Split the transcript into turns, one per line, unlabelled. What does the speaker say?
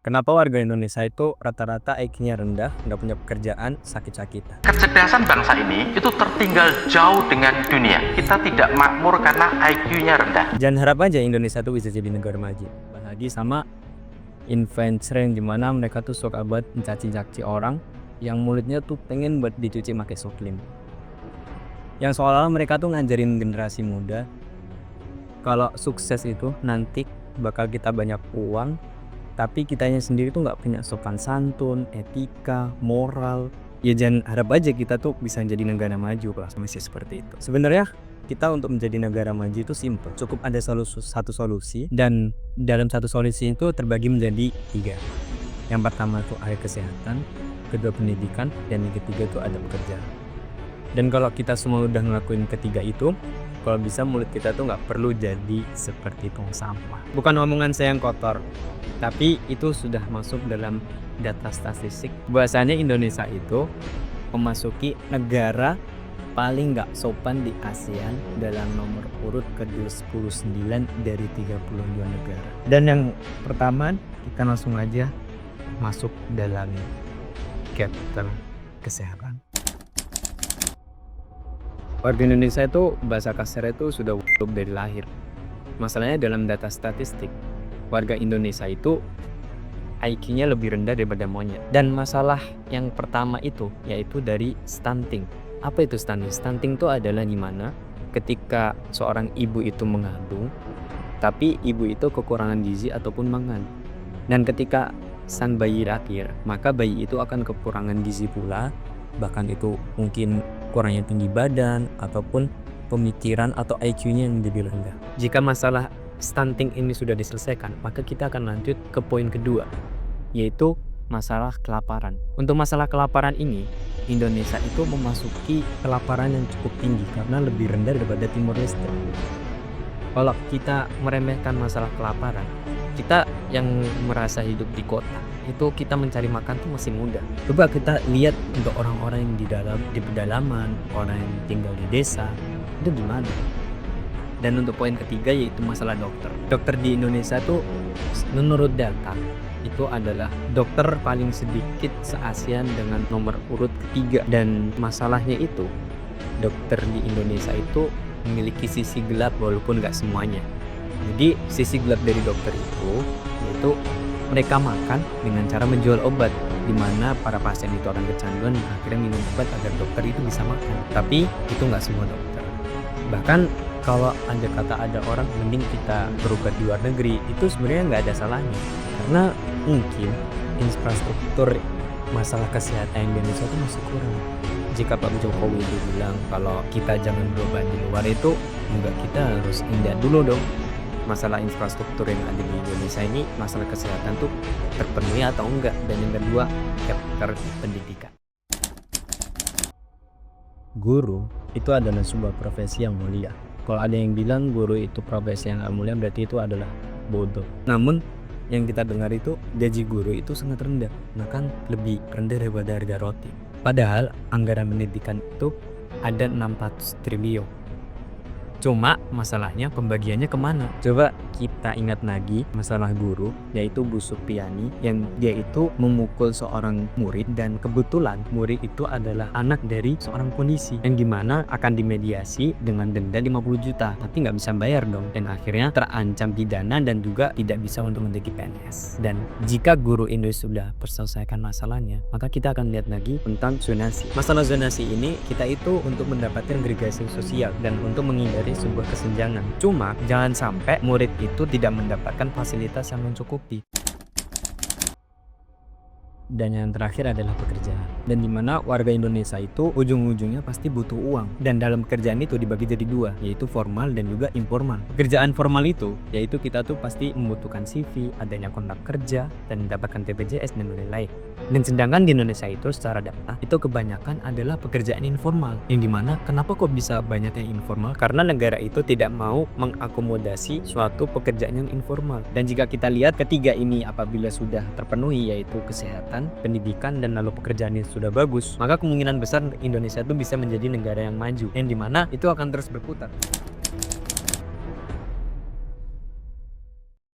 Kenapa warga Indonesia itu rata-rata IQ-nya rendah, nggak punya pekerjaan, sakit-sakitan?
Kecerdasan bangsa ini itu tertinggal jauh dengan dunia. Kita tidak makmur karena IQ-nya rendah.
Jangan harap aja Indonesia tuh bisa jadi negara maju. Apalagi sama influencer yang dimana mereka tuh suka buat mencaci-caci orang yang mulutnya tuh pengen buat dicuci pakai soklim. Yang seolah-olah mereka tuh ngajarin generasi muda kalau sukses itu nanti bakal kita banyak uang, tapi kitanya sendiri tuh nggak punya sopan santun, etika, moral. Ya jangan harap aja kita tuh bisa jadi negara maju kalau masih seperti itu. Sebenarnya kita untuk menjadi negara maju itu simple. Cukup ada satu solusi, dan dalam satu solusi itu terbagi menjadi 3. Yang pertama tuh ada kesehatan, kedua pendidikan, dan yang ketiga tuh ada pekerjaan. Dan kalau kita semua udah ngelakuin ketiga itu, kalau bisa mulut kita tuh nggak perlu jadi seperti tong sampah. Bukan omongan saya yang kotor, tapi itu sudah masuk dalam data statistik. Bahwasanya Indonesia itu memasuki negara paling nggak sopan di ASEAN dalam nomor urut ke-29 dari 32 negara. Dan yang pertama, kita langsung aja masuk dalam chapter kesehatan. Warga Indonesia itu bahasa kasar itu sudah goblok dari lahir. Masalahnya dalam data statistik, warga Indonesia itu IQ-nya lebih rendah daripada monyet. Dan masalah yang pertama itu yaitu dari stunting. Apa itu stunting? Stunting itu adalah dimana ketika seorang ibu itu mengandung, tapi ibu itu kekurangan gizi ataupun mangan. Dan ketika sang bayi lahir, maka bayi itu akan kekurangan gizi pula, bahkan itu mungkin kurangnya tinggi badan ataupun pemikiran atau IQ-nya yang lebih rendah. Jika masalah stunting ini sudah diselesaikan, maka kita akan lanjut ke poin kedua, yaitu masalah kelaparan. Untuk masalah kelaparan ini, Indonesia itu memasuki kelaparan yang cukup tinggi karena lebih rendah daripada Timor Leste. Kalau kita meremehkan masalah kelaparan, kita yang merasa hidup di kota itu kita mencari makan tuh masih mudah. Coba kita lihat untuk orang-orang yang di pedalaman, orang yang tinggal di desa, itu gimana? Dan untuk poin ketiga yaitu masalah dokter. Dokter di Indonesia tuh menurut data itu adalah dokter paling sedikit se-ASEAN dengan nomor urut ketiga. Dan masalahnya itu dokter di Indonesia itu memiliki sisi gelap walaupun nggak semuanya. Jadi sisi gelap dari dokter itu yaitu mereka makan dengan cara menjual obat, di mana para pasien itu akan kecanduan dan akhirnya minum obat agar dokter itu bisa makan. Tapi itu nggak semua dokter. Bahkan kalau ada orang mending kita berobat di luar negeri, itu sebenarnya nggak ada salahnya. Karena mungkin infrastruktur masalah kesehatan Indonesia itu masih kurang. Jika Pak Jokowi itu bilang kalau kita jangan berobat di luar itu, enggak, kita harus indah dulu dong. Masalah infrastruktur yang ada di Indonesia ini, masalah kesehatan tuh terpenuhi atau enggak. Dan yang kedua, chapter pendidikan. Guru itu adalah sebuah profesi yang mulia. Kalau ada yang bilang guru itu profesi yang gak mulia, berarti itu adalah bodoh. Namun yang kita dengar itu gaji guru itu sangat rendah, bahkan lebih rendah daripada harga roti. Padahal anggaran pendidikan itu ada 600 triliun. Cuma masalahnya pembagiannya kemana? Coba kita ingat lagi masalah guru, yaitu Bu Supiani, yang dia itu memukul seorang murid, dan kebetulan murid itu adalah anak dari seorang polisi, yang dimana akan dimediasi dengan denda 50 juta, tapi nggak bisa bayar dong, dan akhirnya terancam pidana dan juga tidak bisa untuk menjadi PNS. Dan jika guru Indonesia sudah selesaikan masalahnya, maka kita akan lihat lagi tentang zonasi. Masalah zonasi ini kita itu untuk mendapatkan agregasi sosial dan untuk menghindari sebuah kesenjangan. Cuma jangan sampai murid itu tidak mendapatkan fasilitas yang mencukupi. Dan yang terakhir adalah pekerjaan, dan dimana warga Indonesia itu ujung-ujungnya pasti butuh uang, dan dalam pekerjaan itu dibagi jadi 2, yaitu formal dan juga informal. Pekerjaan formal itu yaitu kita tuh pasti membutuhkan CV, adanya kontrak kerja, dan mendapatkan BPJS dan lain-lain. Dan sedangkan di Indonesia itu secara data itu kebanyakan adalah pekerjaan informal, yang dimana kenapa kok bisa banyak yang informal? Karena negara itu tidak mau mengakomodasi suatu pekerjaan yang informal. Dan jika kita lihat ketiga ini apabila sudah terpenuhi, yaitu kesehatan, pendidikan, dan lalu pekerjaannya sudah bagus, maka kemungkinan besar Indonesia itu bisa menjadi negara yang maju, yang dimana itu akan terus berputar.